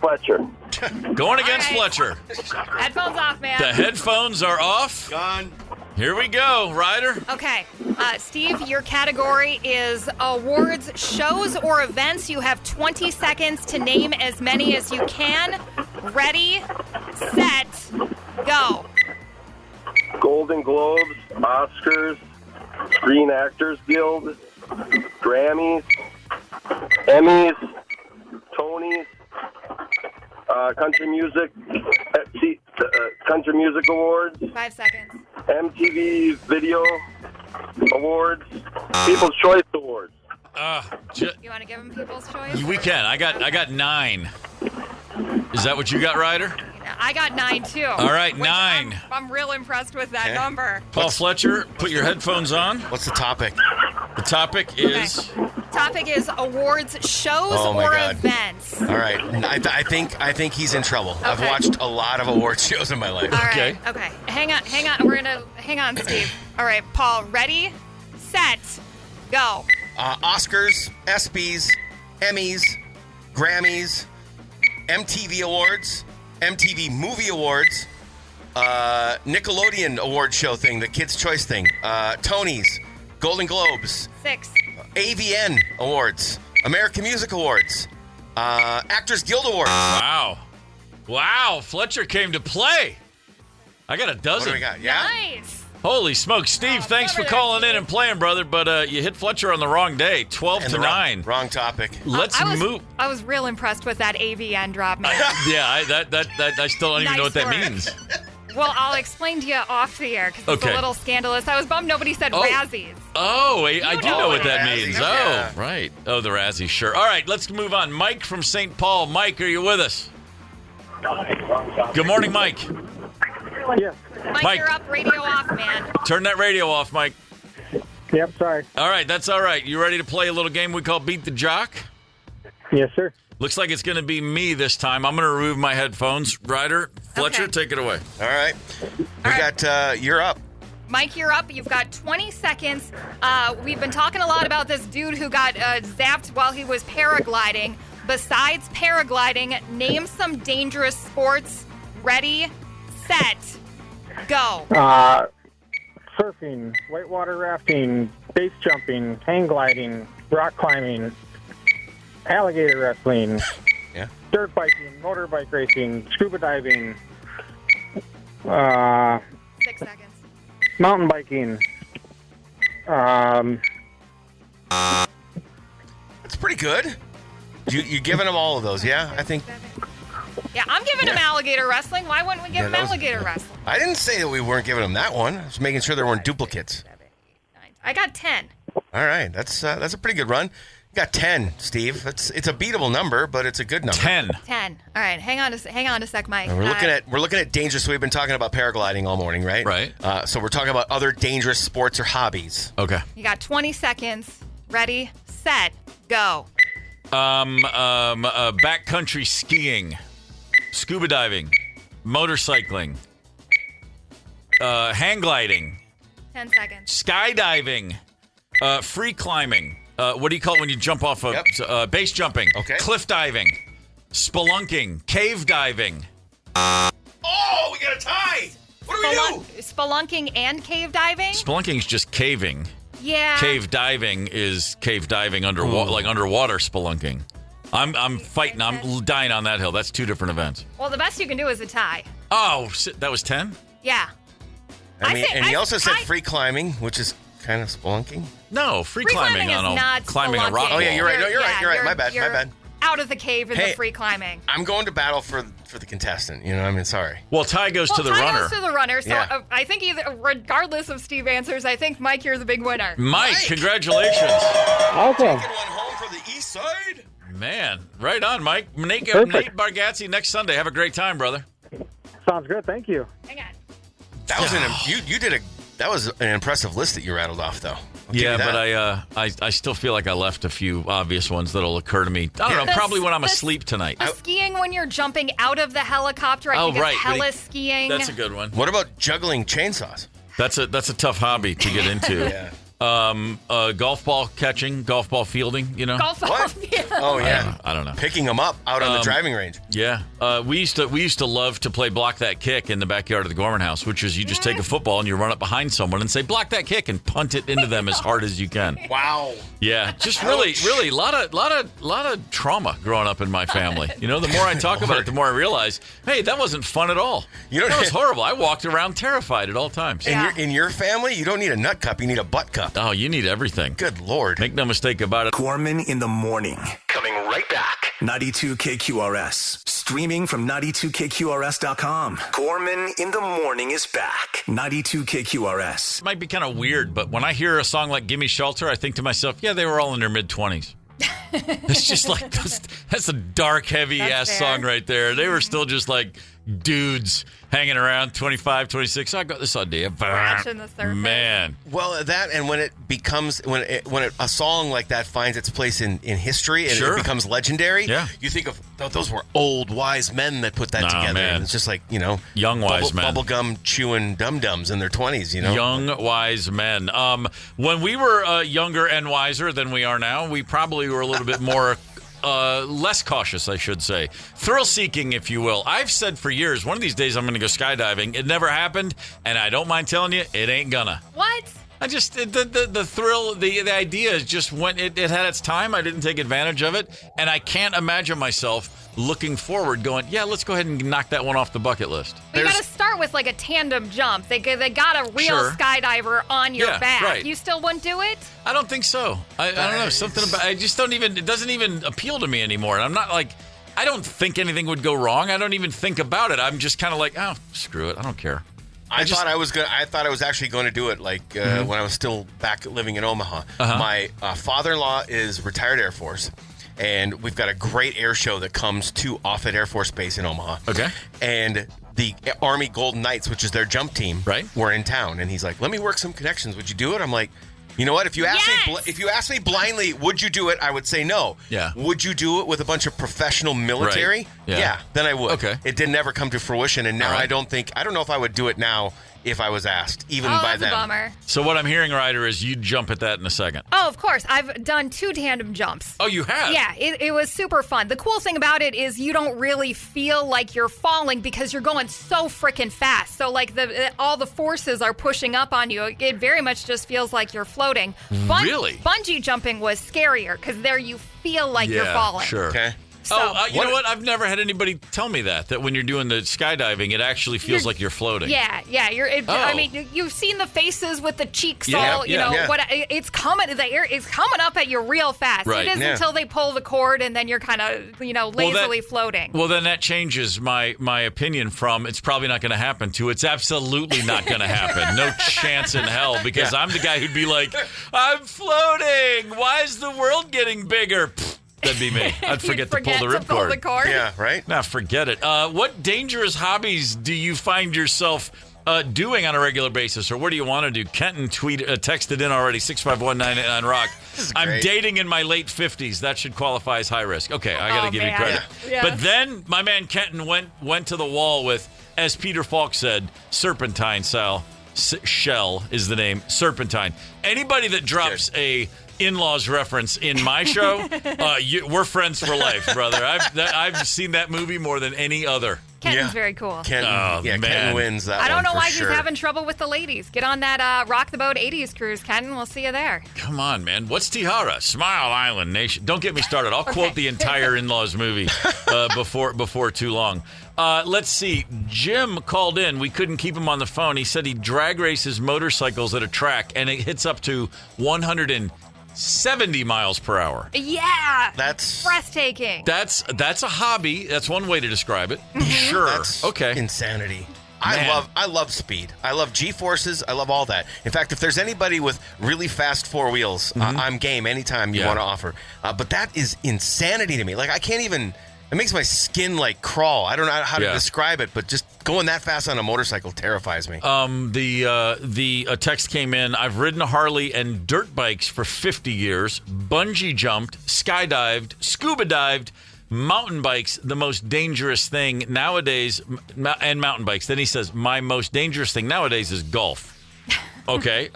Fletcher. Going against Fletcher. Headphones off, man. The headphones are off. Gone. Here we go, Ryder. Okay. Steve, your category is awards, shows, or events. You have 20 seconds to name as many as you can. Ready, set, go. Golden Globes, Oscars, Screen Actors Guild, Grammys, Emmys, Tonys, Country Music Awards, 5 seconds. MTV Video Awards, People's Choice Awards. You want to give him People's Choice? We can. I got 9. Is that what you got, Ryder? I got 9 too. All right, 9. I'm real impressed with that number. Paul Fletcher, put your headphones on. What's the topic? The topic is... Topic is awards, shows, or events. All right. I think he's in trouble. Okay. I've watched a lot of award shows in my life. All right. Okay. Hang on. Hang on, Steve. All right, Paul. Ready, set, go. Oscars, ESPYs, Emmys, Grammys, MTV Awards, MTV Movie Awards, Nickelodeon award show thing, the Kids' Choice thing, Tonys, Golden Globes, 6. AVN Awards, American Music Awards, Actors Guild Awards. Wow, Fletcher came to play. I got a dozen. What do we got? Yeah? Nice. Holy smokes. Steve, thanks for calling in and playing, brother, but you hit Fletcher on the wrong day, 12 to 9. Wrong topic. Let's move. I was real impressed with that AVN drop, man. Yeah, I still don't even know what that means. Well, I'll explain to you off the air because it's a little scandalous. I was bummed nobody said Razzies. Oh, I do know what that means. Yeah. Oh, right. Oh, the Razzies, sure. All right, let's move on. Mike from St. Paul. Mike, are you with us? Good morning, Mike. Yeah. Mike, you're up. Radio off, man. Turn that radio off, Mike. Yep, sorry. All right, that's all right. You ready to play a little game we call Beat the Jock? Yes, sir. Looks like it's going to be me this time. I'm going to remove my headphones. Ryder, Fletcher, take it away. All right. You're up. Mike, you're up. You've got 20 seconds. We've been talking a lot about this dude who got zapped while he was paragliding. Besides paragliding, name some dangerous sports. Ready, set, go. Surfing, whitewater rafting, base jumping, hang gliding, rock climbing, alligator wrestling, dirt biking, motorbike racing, scuba diving, 6 seconds. mountain biking. That's pretty good. You giving them all of those, yeah? I think. Yeah, I'm giving him alligator wrestling. Why wouldn't we give him alligator wrestling? I didn't say that we weren't giving him that one. I was making sure there weren't duplicates. I got 10. All right, that's a pretty good run. You got 10, Steve. It's a beatable number, but it's a good number. 10. 10. All right, hang on a sec, Mike. And we're looking at dangerous. So we've been talking about paragliding all morning, right? Right. So we're talking about other dangerous sports or hobbies. Okay. You got 20 seconds. Ready, set, go. Backcountry skiing, scuba diving, motorcycling, hang gliding, 10 seconds. skydiving, free climbing. What do you call it when you jump off base jumping? Okay. Cliff diving, spelunking, cave diving. Oh, we got a tie. What do we do? Spelunking and cave diving? Spelunking is just caving. Yeah. Cave diving is cave diving underwater, like underwater spelunking. I'm fighting. I'm dying on that hill. That's 2 different events. Well, the best you can do is a tie. Oh, that was 10? Yeah. He also said free climbing, which is kind of spelunking. No, free climbing is on not climbing a rock spelunking. Oh, yeah, you're right. No, you're Yeah, right. My bad. Out of the cave in the free climbing. I'm going to battle for the contestant. You know, I mean, sorry. Well, Ty goes to the Ty runner. goes to the runner. So Yeah. I think regardless of Steve answers, I think, Mike, you're the big winner. Mike, congratulations. Awesome. Taking one home for the east side. Man, right on, Mike. Nate Perfect. Bargatze next Sunday. Have a great time, brother. Sounds good. Thank you. Hang on. That was that was an impressive list that you rattled off, though. I'll give Yeah, you that. but I still feel like I left a few obvious ones that'll occur to me. I don't know, probably when I'm asleep tonight. The skiing when you're jumping out of the helicopter, I think right. it's hella skiing. That's a good one. What about juggling chainsaws? That's a tough hobby to get into. Yeah. Golf ball catching, golf ball fielding, you know? Golf ball. What? Yeah. Oh yeah, I don't know. Picking them up out on the driving range. Yeah. We used to love to play block that kick in the backyard of the Gorman house, which is you just take a football and you run up behind someone and say block that kick and punt it into them as hard as you can. Wow. Yeah, just really a lot of trauma growing up in my family. You know, the more I talk about it, the more I realize, hey, that wasn't fun at all. That was horrible. I walked around terrified at all times. In your family, you don't need a nut cup, you need a butt cup. Oh, you need everything. Good Lord. Make no mistake about it. Gorman in the morning. Coming right back. 92 KQRS. Streaming from 92KQRS.com. Gorman in the morning is back. 92 KQRS. It might be kind of weird, but when I hear a song like Gimme Shelter, I think to myself, yeah, they were all in their mid-20s. It's just like, that's a dark, heavy-ass song right there. They were still just like dudes hanging around, 25, 26. I got this idea. Scratching the surface. Man. Well, that and when it becomes a song like that finds its place in history and it becomes legendary, you think of those were old wise men that put that together. Man. And it's just like, young wise men, bubblegum chewing dum-dums in their 20s, Young wise men. When we were younger and wiser than we are now, we probably were a little bit more less cautious, I should say. Thrill-seeking, if you will. I've said for years, one of these days I'm going to go skydiving. It never happened, and I don't mind telling you, it ain't gonna. What? I just, the thrill, the idea is just when it had its time, I didn't take advantage of it, and I can't imagine myself looking forward going, yeah, let's go ahead and knock that one off the bucket list. You got to start with like a tandem jump. They got a real skydiver on your back. Right. You still wouldn't do it? I don't think so. I don't know. Something about I just don't even. It doesn't even appeal to me anymore. And I'm not like. I don't think anything would go wrong. I don't even think about it. I'm just kind of like, oh, screw it. I don't care. I thought I was actually going to do it when I was still back living in Omaha. My father-in-law is retired Air Force. And we've got a great air show that comes to Offutt Air Force Base in Omaha. Okay. And the Army Golden Knights, which is their jump team, were in town. And he's like, let me work some connections. Would you do it? I'm like, you know what? If you ask me blindly, would you do it? I would say no. Yeah. Would you do it with a bunch of professional military? Right. Yeah. Then I would. Okay. It did never come to fruition. And now I don't know if I would do it now if I was asked, even by them. That's a bummer. So what I'm hearing, Ryder, is you'd jump at that in a second. Oh, of course. I've done 2 tandem jumps. Oh, you have? Yeah, it was super fun. The cool thing about it is you don't really feel like you're falling because you're going so freaking fast. So like all the forces are pushing up on you. It very much just feels like you're floating. Really? Bungee jumping was scarier because there you feel like you're falling. Sure. Okay. So, you know what? I've never had anybody tell me that when you're doing the skydiving, it actually feels like you're floating. Yeah. I mean, you've seen the faces with the cheeks all, what it's coming, the air is coming up at you real fast. Right. It is until they pull the cord and then you're kind of, lazily floating. Well, then that changes my opinion from it's probably not going to happen to it's absolutely not going to happen. No chance in hell, because I'm the guy who'd be like, I'm floating. Why is the world getting bigger? Pfft. That'd be me. I'd forget to pull the ripcord. Yeah, right? Nah, forget it. What dangerous hobbies do you find yourself doing on a regular basis, or what do you want to do? Kenton texted in already, 65199 Rock. I'm dating in my late 50s. That should qualify as high risk. Okay, I got to give you credit. Yeah. But then my man Kenton went to the wall with, as Peter Falk said, serpentine style. Shell is the name. Serpentine. Anybody that drops a in-laws reference in my show, we're friends for life, brother. I've seen that movie more than any other. Kenton's very cool. Kenton wins that one. I don't know why sure. he's having trouble with the ladies. Get on that Rock the Boat 80s cruise, Kenton. We'll see you there. Come on, man. What's Tihara? Smile Island Nation. Don't get me started. I'll quote the entire In-Laws movie before too long. Let's see. Jim called in. We couldn't keep him on the phone. He said he drag races motorcycles at a track, and it hits up to 170 miles per hour. Yeah. That's breathtaking. That's a hobby. That's one way to describe it. Sure. That's okay. Insanity. Man. I love speed. I love G-forces. I love all that. In fact, if there's anybody with really fast four wheels, I'm game anytime you want to offer. But that is insanity to me. Like, I can't even... It makes my skin, like, crawl. I don't know how to describe it, but just going that fast on a motorcycle terrifies me. The text came in. I've ridden a Harley and dirt bikes for 50 years, bungee jumped, skydived, scuba dived, mountain bikes, the most dangerous thing nowadays, and mountain bikes. Then he says, my most dangerous thing nowadays is golf. Okay.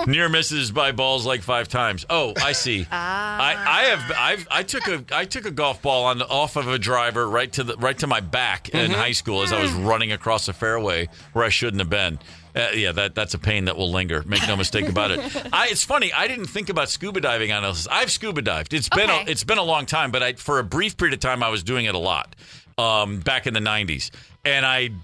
Near misses by balls like 5 times. Oh, I see. I took a golf ball off of a driver right to my back in high school as I was running across a fairway where I shouldn't have been. That's a pain that will linger. Make no mistake about it. It's funny. I didn't think about scuba diving on this. I've scuba dived. It's been a long time, but for a brief period of time, I was doing it a lot back in the 90s. And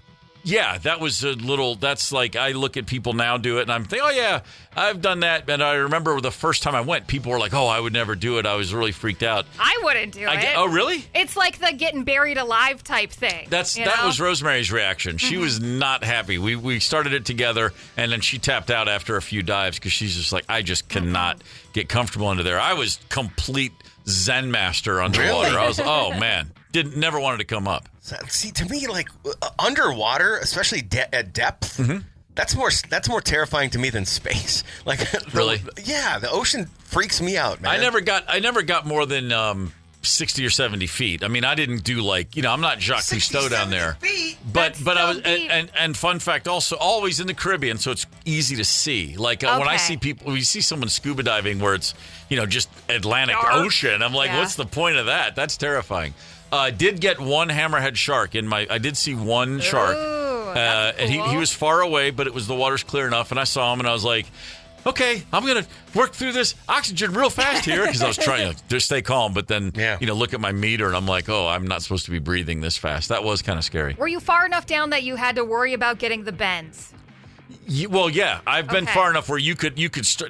that was a little, that's like, I look at people now do it and I'm thinking, oh yeah, I've done that. And I remember the first time I went, people were like, oh, I would never do it. I was really freaked out. I wouldn't do it. Oh, really? It's like the getting buried alive type thing. That was Rosemary's reaction. She was not happy. We started it together and then she tapped out after a few dives because she's just like, I just cannot get comfortable under there. I was complete Zen master underwater. Really? I was, oh man, never wanted to come up. See, to me, like underwater, especially at depth, that's more terrifying to me than space. Like, really? The ocean freaks me out, man. I never got more than 60 or 70 feet. I mean, I didn't do I'm not Jacques Cousteau down there. But I was, and fun fact also, always in the Caribbean, so it's easy to see. Like when I see people, we see someone scuba diving where it's just Atlantic Ocean. I'm like, what's the point of that? That's terrifying. Did get one hammerhead shark I did see one shark. And he was far away, but the water's clear enough, and I saw him, and I was like, okay, I'm going to work through this oxygen real fast here, because I was trying to just stay calm, but then, look at my meter, and I'm like, oh, I'm not supposed to be breathing this fast. That was kind of scary. Were you far enough down that you had to worry about getting the bends? I've been far enough where you could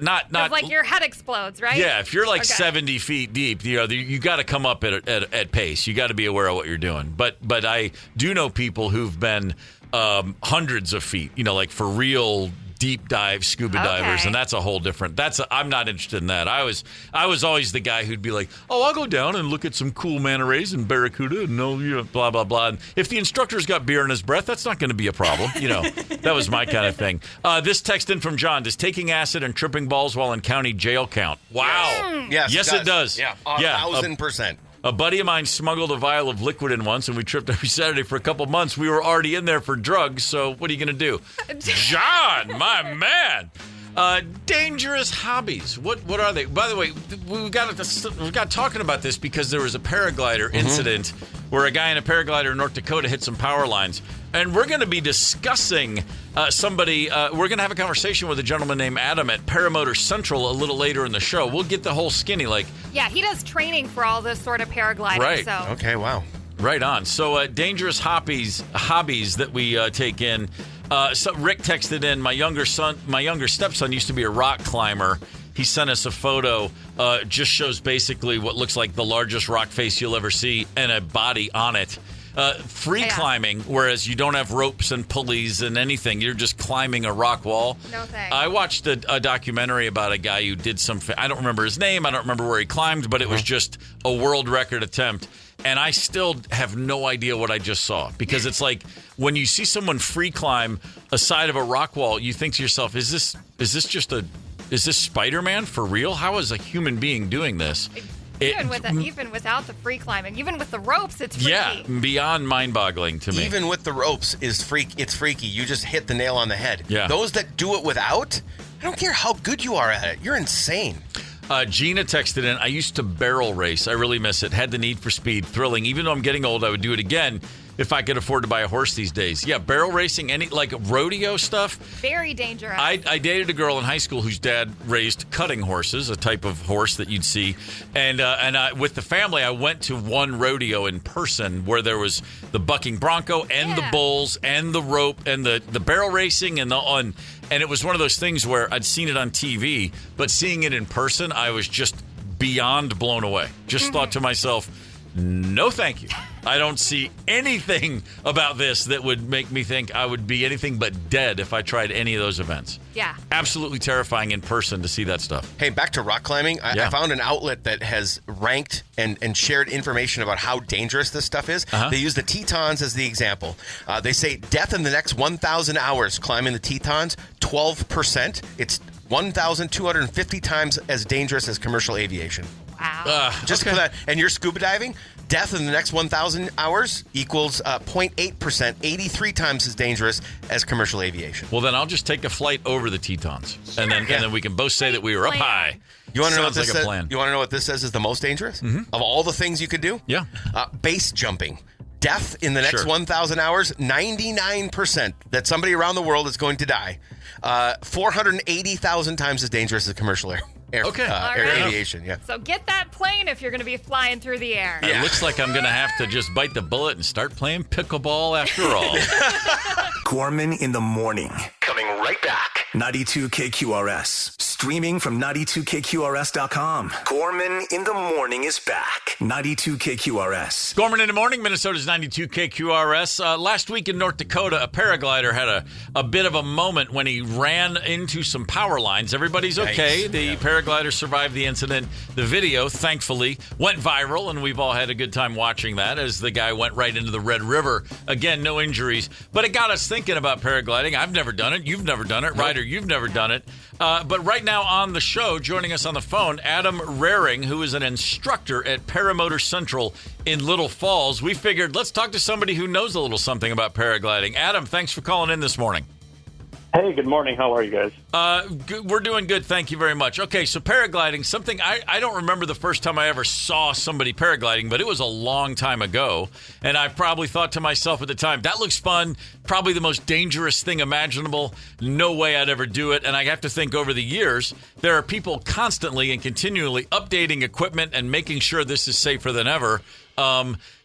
not like your head explodes, right? Yeah, if you're 70 feet deep, you got to come up at pace. You got to be aware of what you're doing. But I do know people who've been hundreds of feet, like for real deep dive scuba divers, and that's a whole different. I'm not interested in that. I was always the guy who'd be like, oh, I'll go down and look at some cool manta rays and barracuda and blah blah blah. And if the instructor's got beer in his breath, that's not going to be a problem. That was my kind of thing. This text in from John: does taking acid and tripping balls while in county jail count? Wow. Yes, it does. Yeah, 1,000%. A buddy of mine smuggled a vial of Liquidin once, and we tripped every Saturday for a couple months. We were already in there for drugs, so what are you going to do? John, my man. Dangerous hobbies. What are they? By the way, we got talking about this because there was a paraglider incident where a guy in a paraglider in North Dakota hit some power lines. And we're going to be discussing we're going to have a conversation with a gentleman named Adam at Paramotor Central a little later in the show. We'll get the whole skinny, Yeah, he does training for all this sort of paragliding. Right. So. Okay, wow. Right on. So dangerous hobbies that we take in. So Rick texted in, my younger stepson used to be a rock climber. He sent us a photo, just shows basically what looks like the largest rock face you'll ever see and a body on it. Free climbing, whereas you don't have ropes and pulleys and anything. You're just climbing a rock wall. No thanks. I watched a documentary about a guy who did I don't remember his name. I don't remember where he climbed, but it was just a world record attempt. And I still have no idea what I just saw, because it's like when you see someone free climb a side of a rock wall, you think to yourself, is this Spider-Man for real? How is a human being doing this? Even without the free climbing, even with the ropes, it's freaky. Yeah, beyond mind-boggling to me. Even with the ropes, it's freaky. You just hit the nail on the head. Yeah. Those that do it without, I don't care how good you are at it. You're insane. Gina texted in, I used to barrel race. I really miss it. Had the need for speed. Thrilling. Even though I'm getting old, I would do it again if I could afford to buy a horse these days. Yeah, barrel racing, any like rodeo stuff. Very dangerous. I dated a girl in high school whose dad raised cutting horses, a type of horse that you'd see. And with the family, I went to one rodeo in person where there was the bucking bronco and the bulls and the rope and the barrel racing and it was one of those things where I'd seen it on TV, but seeing it in person, I was just beyond blown away. Just thought to myself, no, thank you. I don't see anything about this that would make me think I would be anything but dead if I tried any of those events. Yeah. Absolutely terrifying in person to see that stuff. Hey, back to rock climbing. I found an outlet that has ranked and shared information about how dangerous this stuff is. They use the Tetons as the example. They say death in the next 1,000 hours climbing the Tetons, 12%. It's 1,250 times as dangerous as commercial aviation. Wow. Just for that. And you're scuba diving, death in the next 1,000 hours equals 0.8%, 83 times as dangerous as commercial aviation. Well, then I'll just take a flight over the Tetons, and then we can both say that we were up high. You want to know what Sounds this like a says? plan. You want to know what this says is the most dangerous of all the things you could do? Yeah. Base jumping. Death in the next 1,000 hours, 99% that somebody around the world is going to die. 480,000 times as dangerous as commercial aviation. Yeah. So get that plane if you're going to be flying through the air. It looks like I'm going to have to just bite the bullet and start playing pickleball after all. Gorman in the morning. Coming right back. 92 KQRS. Streaming from 92KQRS.com. Gorman in the morning is back. 92 KQRS. Gorman in the morning, Minnesota's 92 KQRS. Last week in North Dakota, a paraglider had a bit of a moment when he ran into some power lines. Everybody's okay. The paraglider survived the incident. The video, thankfully, went viral, and we've all had a good time watching that as the guy went right into the Red River. Again, no injuries. But it got us thinking about paragliding. I've never done it. You've never done it. Ryder, you've never done it. But right now on the show, joining us on the phone, Adam Roering, who is an instructor at Paramotor Central in Little Falls. We figured let's talk to somebody who knows a little something about paragliding. Adam, thanks for calling in this morning. Hey, good morning. How are you guys? We're doing good. Thank you very much. Okay, so paragliding, something I don't remember the first time I ever saw somebody paragliding, but it was a long time ago. And I probably thought to myself at the time, that looks fun, probably the most dangerous thing imaginable. No way I'd ever do it. And I have to think over the years, there are people constantly and continually updating equipment and making sure this is safer than ever.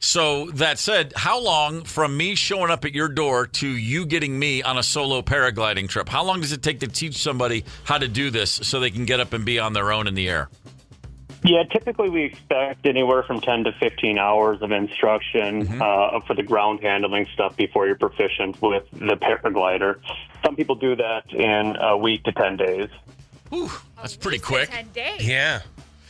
So that said, how long from me showing up at your door to you getting me on a solo paragliding trip? How long does it take to teach somebody how to do this so they can get up and be on their own in the air? Yeah, typically we expect anywhere from 10 to 15 hours of instruction for the ground handling stuff before you're proficient with the paraglider. Some people do that in a week to 10 days. Ooh, that's pretty quick. 10 days. Yeah.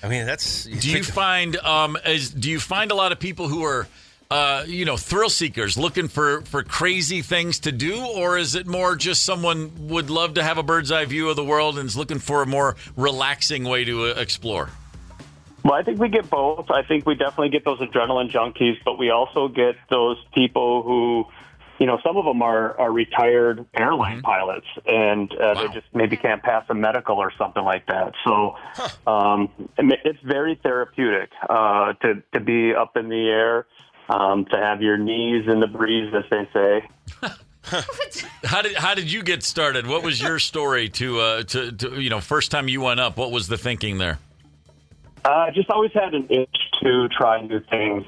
I mean, that's... Do you find a lot of people who are, thrill seekers looking for crazy things to do, or is it more just someone would love to have a bird's eye view of the world and is looking for a more relaxing way to explore? Well, I think we get both. I think we definitely get those adrenaline junkies, but we also get those people who... some of them are retired airline pilots, and they just maybe can't pass a medical or something like that. So it's very therapeutic to be up in the air, to have your knees in the breeze, as they say. How did you get started? What was your story to first time you went up? What was the thinking there? Just always had an itch to try new things.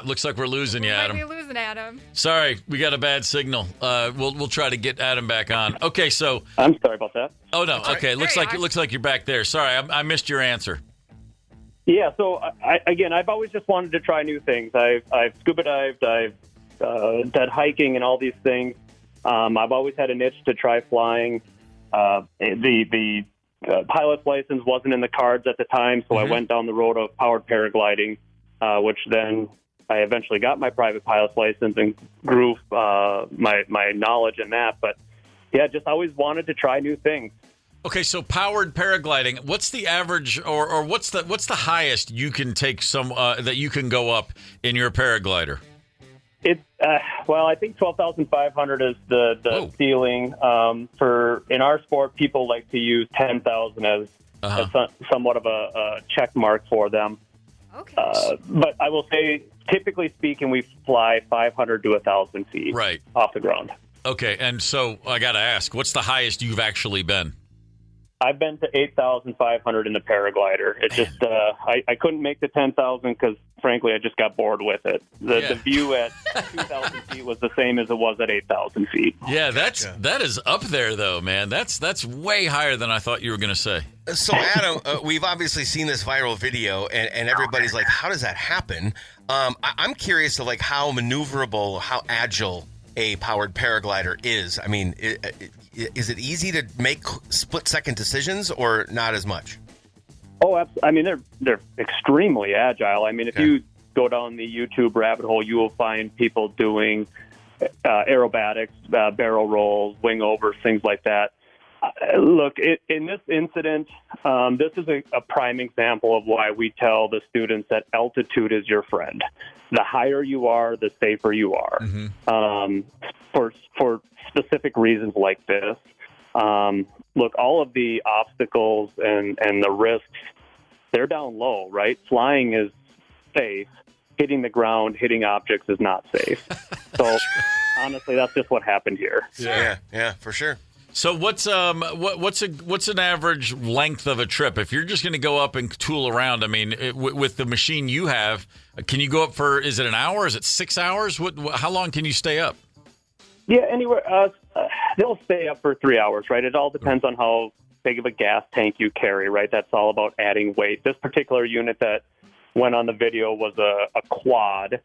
Looks like we're losing you, Adam. Might be losing Adam. Sorry, we got a bad signal. We'll try to get Adam back on. Okay, so I'm sorry about that. Oh no, okay. Looks like you're back there. Sorry, I missed your answer. Yeah, so I've always just wanted to try new things. I've scuba dived, I've done hiking and all these things. I've always had an itch to try flying. The pilot's license wasn't in the cards at the time, so I went down the road of powered paragliding, which then I eventually got my private pilot's license and grew my knowledge in that. But yeah, just always wanted to try new things. Okay, so powered paragliding. What's the average, or what's the highest you can take that you can go up in your paraglider? It's well, I think 12,500 is the ceiling. For in our sport, people like to use 10,000 as somewhat of a check mark for them. Okay. But I will say, typically speaking, we fly 500 to 1,000 feet off the ground. Okay, and so I got to ask, what's the highest you've actually been? I've been to 8,500 in the paraglider. It just I couldn't make the 10,000 because, frankly, I just got bored with it. The view at 2,000 feet was the same as it was at 8,000 feet. Yeah, that is up there, though, man. That's way higher than I thought you were going to say. So, Adam, we've obviously seen this viral video, and everybody's like, how does that happen? I'm curious to, like, how maneuverable, how agile a powered paraglider is. I mean, is it easy to make split-second decisions or not as much? Oh, I mean, they're extremely agile. I mean, if you go down the YouTube rabbit hole, you will find people doing aerobatics, barrel rolls, wing overs, things like that. Look, in this incident, this is a prime example of why we tell the students that altitude is your friend. The higher you are, the safer you are. For specific reasons like this. Look, all of the obstacles and the risks, they're down low, right? Flying is safe. Hitting the ground, hitting objects is not safe. So, honestly, that's just what happened here. Yeah, for sure. So what's an average length of a trip? If you're just going to go up and tool around, I mean, with the machine you have, can you go up for, is it an hour? Is it 6 hours? How long can you stay up? Yeah, anywhere. They'll stay up for 3 hours, right? It all depends on how big of a gas tank you carry, right? That's all about adding weight. This particular unit that went on the video was a quad.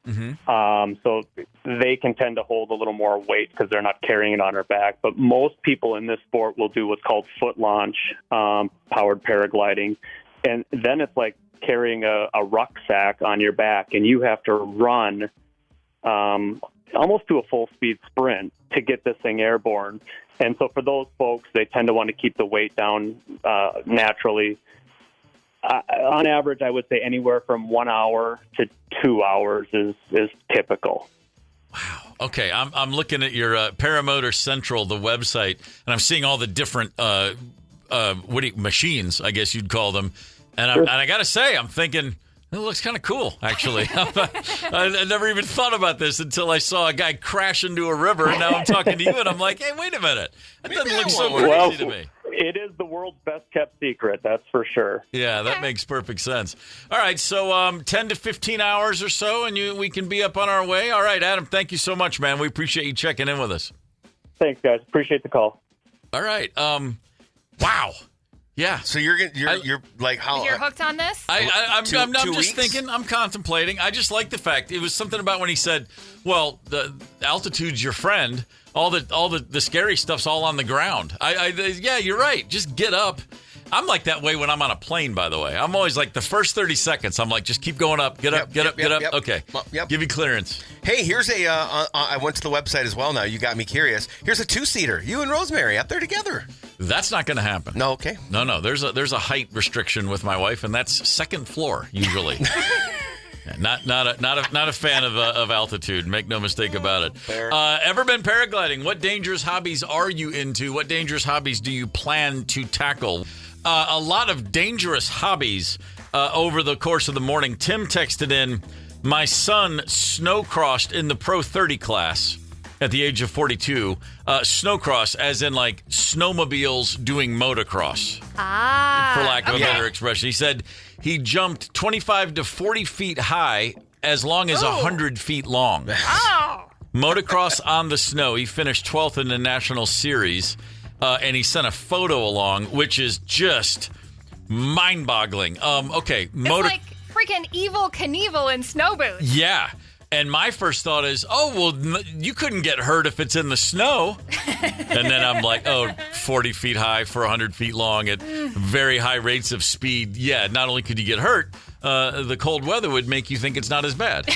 So they can tend to hold a little more weight because they're not carrying it on their back. But most people in this sport will do what's called foot launch, powered paragliding. And then it's like carrying a rucksack on your back, and you have to run almost to a full-speed sprint to get this thing airborne. And so for those folks, they tend to want to keep the weight down naturally. On average, I would say anywhere from 1 hour to 2 hours is typical. Wow. Okay, I'm looking at your Paramotor Central, the website, and I'm seeing all the different machines, I guess you'd call them. And I got to say, I'm thinking, it looks kind of cool, actually. I never even thought about this until I saw a guy crash into a river, and now I'm talking to you, and I'm like, hey, wait a minute. That doesn't look so crazy to me. It is the world's best-kept secret, that's for sure. Yeah, that makes perfect sense. All right, so 10 to 15 hours or so, and we can be up on our way. All right, Adam, thank you so much, man. We appreciate you checking in with us. Thanks, guys. Appreciate the call. All right. Wow. Yeah. So you're like how you're hooked on this? I'm just weeks? thinking. I'm contemplating. I just like the fact it was something about when he said, "Well, the altitude's your friend." All the scary stuff's all on the ground. Yeah, you're right. Just get up. I'm like that way when I'm on a plane, by the way. I'm always like the first 30 seconds, I'm like, just keep going up. Get up. Okay. Give you clearance. Hey, here's I went to the website as well now. You got me curious. Here's a 2-seater. You and Rosemary up there together. That's not going to happen. No, okay. No. There's a height restriction with my wife, and that's second floor usually. Not a fan of altitude. Make no mistake about it. Ever been paragliding? What dangerous hobbies are you into? What dangerous hobbies do you plan to tackle? A lot of dangerous hobbies over the course of the morning. Tim texted in, my son snowcrossed in the Pro 30 class at the age of 42. Snowcross, as in like snowmobiles doing motocross. For lack of a better expression. He said he jumped 25 to 40 feet high as long as 100 feet long. Motocross on the snow. He finished 12th in the national series. And he sent a photo along, which is just mind-boggling. Okay. It's like freaking Evel Knievel in snow boots. Yeah. And my first thought is, you couldn't get hurt if it's in the snow. And then I'm like, 40 feet high for 100 feet long at very high rates of speed. Yeah, not only could you get hurt, the cold weather would make you think it's not as bad.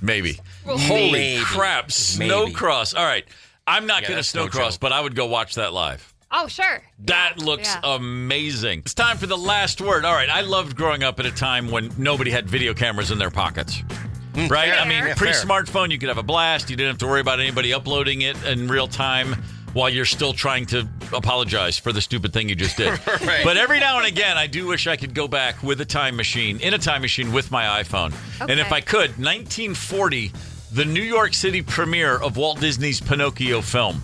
Maybe. Holy crap. Snowcross. All right. I'm not going to snowcross, but I would go watch that live. Oh, sure. That looks amazing. It's time for the last word. All right. I loved growing up at a time when nobody had video cameras in their pockets. right? Fair. I mean, fair. pre-smartphone, you could have a blast. You didn't have to worry about anybody uploading it in real time while you're still trying to apologize for the stupid thing you just did. Right. But every now and again, I do wish I could go back with a time machine, with my iPhone. Okay. And if I could, 1940, the New York City premiere of Walt Disney's Pinocchio film.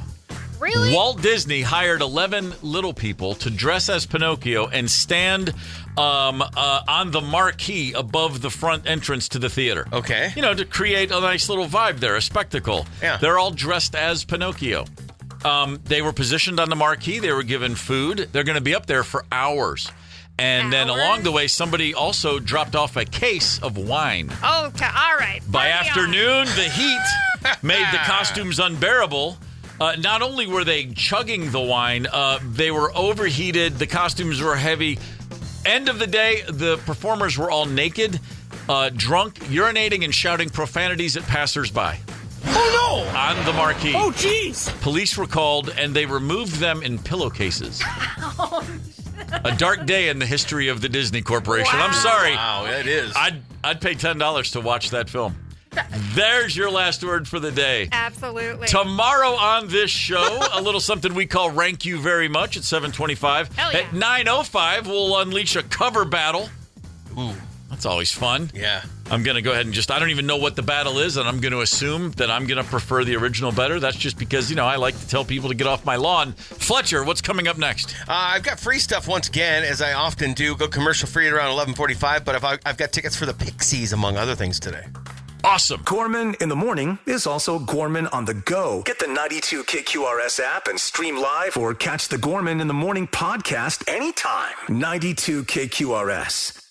Really? Walt Disney hired 11 little people to dress as Pinocchio and stand on the marquee above the front entrance to the theater. Okay. You know, to create a nice little vibe there, a spectacle. Yeah. They're all dressed as Pinocchio. They were positioned on the marquee. They were given food. They're going to be up there for hours. And then along the way, somebody also dropped off a case of wine. Okay, all right. By Party afternoon, the heat made the costumes unbearable. Not only were they chugging the wine, they were overheated. The costumes were heavy. End of the day, the performers were all naked, drunk, urinating, and shouting profanities at passersby. Oh, no! On the marquee. Oh, jeez! Police were called, and they removed them in pillowcases. A dark day in the history of the Disney Corporation. Wow. I'm sorry. Wow, it is. I'd pay $10 to watch that film. There's your last word for the day. Absolutely. Tomorrow on this show, a little something we call Rank You Very Much at 7:25. Hell yeah. At 9:05, we'll unleash a cover battle. Ooh, that's always fun. Yeah. I'm going to go ahead and I don't even know what the battle is, and I'm going to assume that I'm going to prefer the original better. That's just because, I like to tell people to get off my lawn. Fletcher, what's coming up next? I've got free stuff once again, as I often do. Go commercial free at around 11:45, but I've got tickets for the Pixies, among other things, today. Awesome. Gorman in the Morning is also Gorman on the go. Get the 92 KQRS app and stream live or catch the Gorman in the Morning podcast anytime. 92 KQRS.